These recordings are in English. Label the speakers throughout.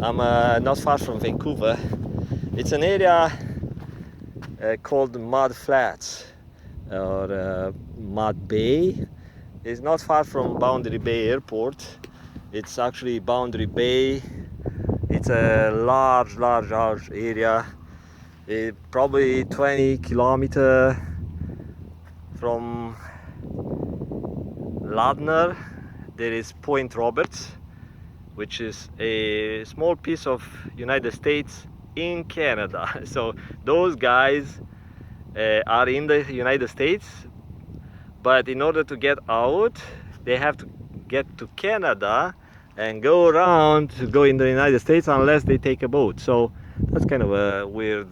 Speaker 1: I'm not far from Vancouver. It's an area called Mud Flats or Mud Bay. It's not far from Boundary Bay Airport. It's actually Boundary Bay. It's a large area. Probably 20 kilometers from Ladner. There is Point Roberts, which is a small piece of United States in Canada. So those guys are in the United States, but in order to get out, they have to get to Canada and go around to go in the United States unless they take a boat. So that's kind of a weird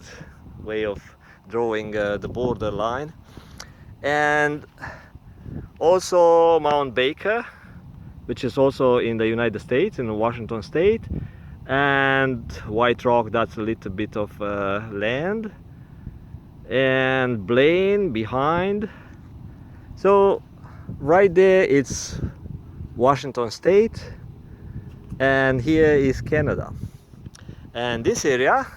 Speaker 1: way of drawing the border line. And also Mount Baker, which is also in the United States, in Washington State, and White Rock, that's a little bit of land, and Blaine behind. So right there it's Washington State, and here is Canada. And this area,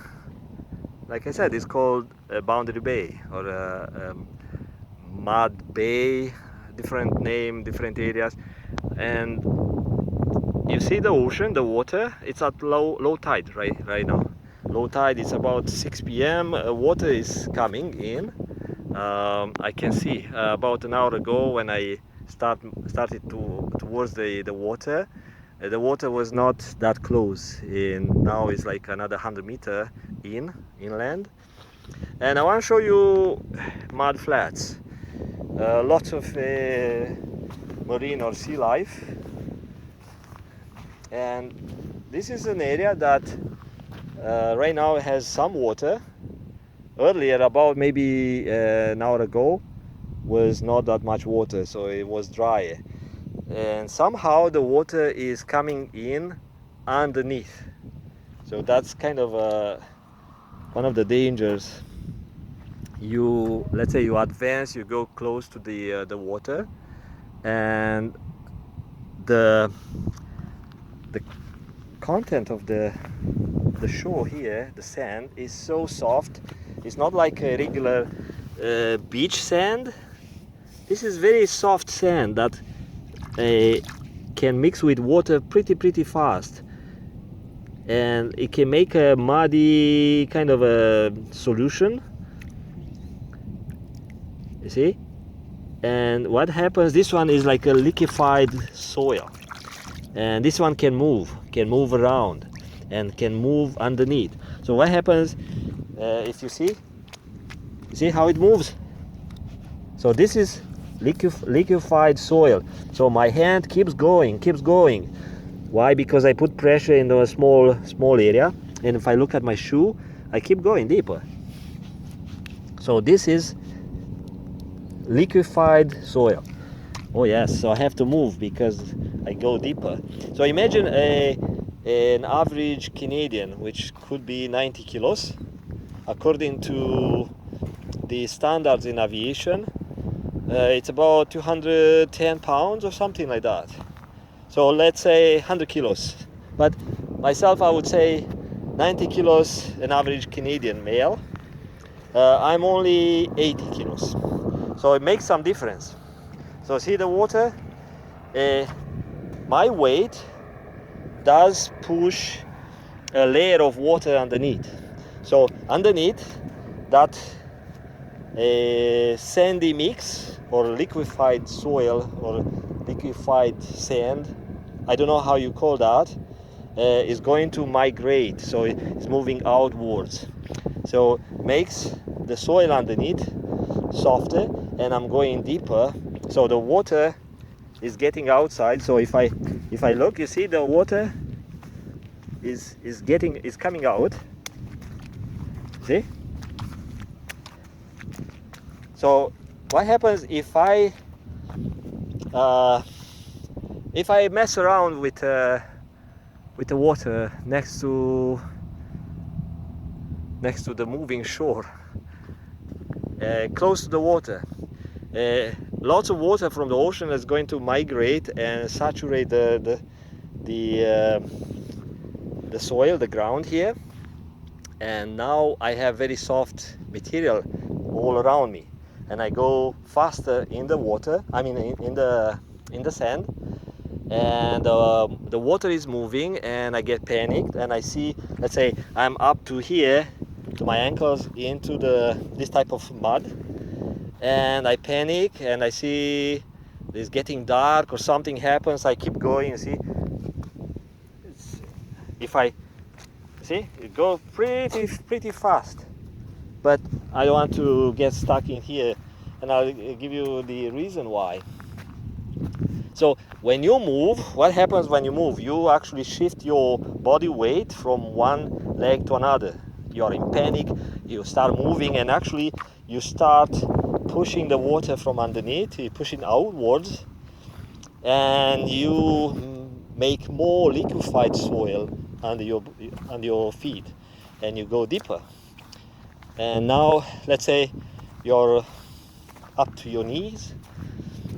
Speaker 1: like I said, is called Boundary Bay or Mud Bay, different name, different areas. And you see the ocean, the water, it's at low tide right now. Low tide is about 6 p.m. Water is coming in. I can see about an hour ago when I started towards the water. The water was not that close, and now it's like another 100 meters inland. And I want to show you mud flats. Lots of marine or sea life, and this is an area that right now has some water. Earlier, about maybe an hour ago, was not that much water, so it was dry, and somehow the water is coming in underneath. So that's kind of one of the dangers. Let's say you advance, you go close to the water, and the content of the shore here, the sand, is so soft. It's not like a regular beach sand. This is very soft sand that can mix with water pretty fast, and it can make a muddy kind of a solution, you see. And what happens, this one is like a liquefied soil, and this one can move around and can move underneath. So what happens, if you see how it moves? So this is liquefied soil. So my hand keeps going. Why? Because I put pressure in a small area, and if I look at my shoe, I keep going deeper. So this is liquefied soil. Oh yes, so I have to move because I go deeper. So imagine an average Canadian, which could be 90 kilos according to the standards in aviation. It's about 210 pounds or something like that. So let's say 100 kilos. But myself, I would say 90 kilos, an average Canadian male. I'm only 80 kilos. So it makes some difference. So see the water? My weight does push a layer of water underneath. So underneath that sandy mix or liquefied soil or liquefied sand, I don't know how you call that, is going to migrate. So it's moving outwards. So makes the soil underneath softer, and I'm going deeper. So the water is getting outside. So if I look, you see the water is coming out. See? So what happens if I mess around with the water next to the moving shore, close to the water? Lots of water from the ocean is going to migrate and saturate the the soil, the ground here, and now I have very soft material all around me, and I go faster in the water, I mean in the sand, and the water is moving, and I get panicked, and I see, let's say I'm up to here, to my ankles, into this type of mud, and I panic, and I see it's getting dark or something happens. I keep going. You see, if I see it goes pretty fast, but I don't want to get stuck in here, and I'll give you the reason why. So when you move, what happens when you move? You actually shift your body weight from one leg to another. You're in panic, you start moving, and actually you start pushing the water from underneath, you push it outwards, and you make more liquefied soil under your feet, and you go deeper. And now let's say you're up to your knees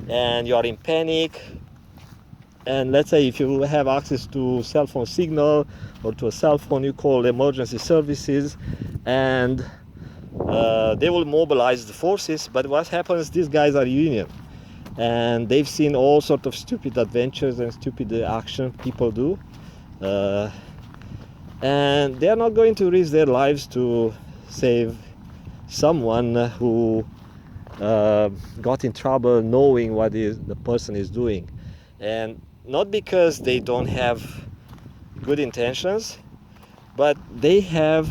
Speaker 1: and you're in panic, and let's say if you have access to cell phone signal or to a cell phone, you call emergency services, and they will mobilize the forces. But what happens, these guys are union, and they've seen all sorts of stupid adventures and stupid action people do, and they're not going to risk their lives to save someone who got in trouble knowing what the person is doing. And not because they don't have good intentions, but they have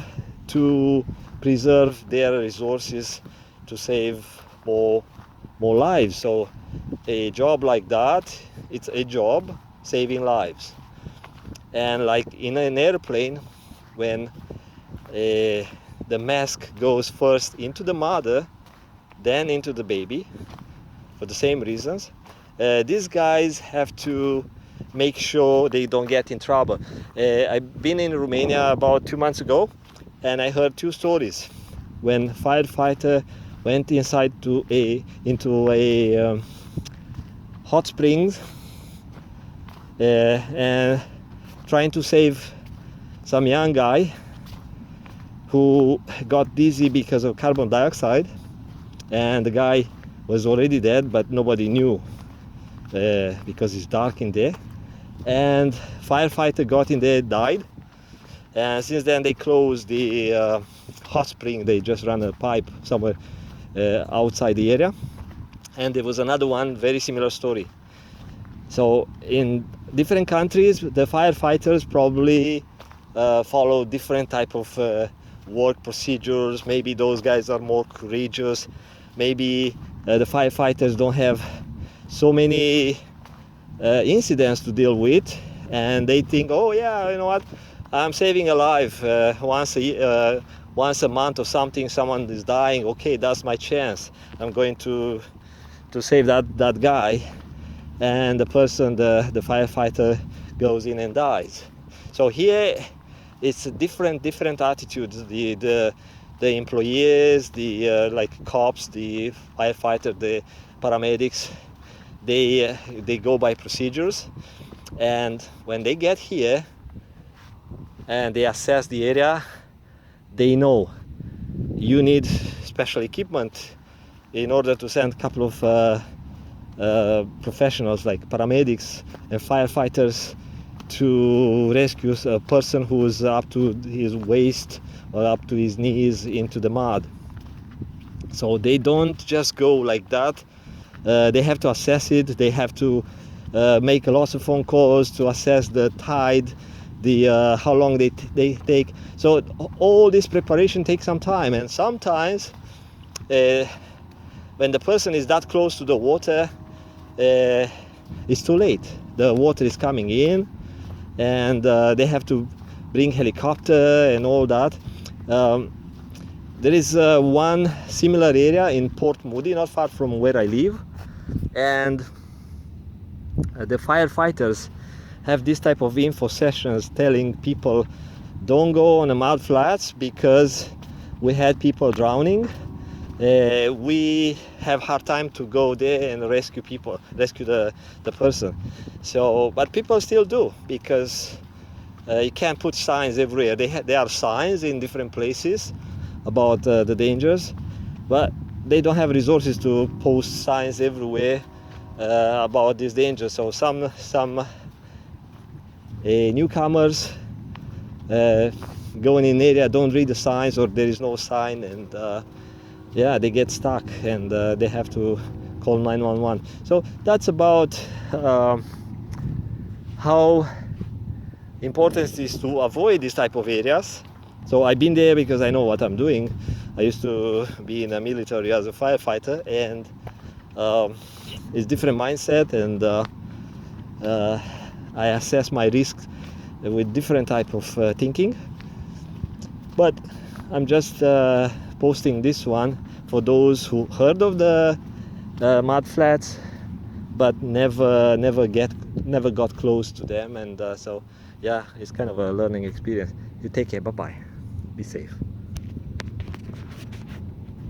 Speaker 1: to preserve their resources to save more lives. So a job like that, it's a job saving lives. And like in an airplane, when the mask goes first into the mother, then into the baby, for the same reasons, these guys have to make sure they don't get in trouble. I've been in Romania about 2 months ago, and I heard two stories. When firefighter went into a hot springs and trying to save some young guy who got dizzy because of carbon dioxide, and the guy was already dead, but nobody knew because it's dark in there, and firefighter got in there, died, and since then they closed the hot spring. They just ran a pipe somewhere outside the area. And there was another one, very similar story. So in different countries, the firefighters probably follow different type of work procedures. Maybe those guys are more courageous. Maybe the firefighters don't have so many incidents to deal with, and they think, oh yeah, you know what, I'm saving a life once a month or something, someone is dying, okay, that's my chance, I'm going to save that guy, and the firefighter goes in and dies. So here it's a different attitudes. The employees, the like cops, the firefighter, the paramedics, they go by procedures, and when they get here and they assess the area, they know you need special equipment in order to send a couple of professionals like paramedics and firefighters to rescue a person who is up to his waist or up to his knees into the mud. So they don't just go like that. They have to assess it. They have to make lots of phone calls to assess the tide, how long they take. So all this preparation takes some time, and sometimes when the person is that close to the water, it's too late. The water is coming in, and they have to bring helicopter and all that. There is one similar area in Port Moody, not far from where I live, and the firefighters have this type of info sessions telling people, don't go on the mud flats because we had people drowning. We have hard time to go there and rescue the person. So, but people still do, because You can't put signs everywhere. There are signs in different places about the dangers, but they don't have resources to post signs everywhere about these dangers. So some newcomers going in area don't read the signs, or there is no sign, and yeah, they get stuck, and they have to call 911. So that's about how important it is to avoid these type of areas. So I've been there because I know what I'm doing. I used to be in the military as a firefighter, and it's different mindset, and I assess my risks with different type of thinking. But I'm just posting this one for those who heard of the mud flats but never got close to them, and so yeah, it's kind of a learning experience. You take care. Bye bye. Be safe.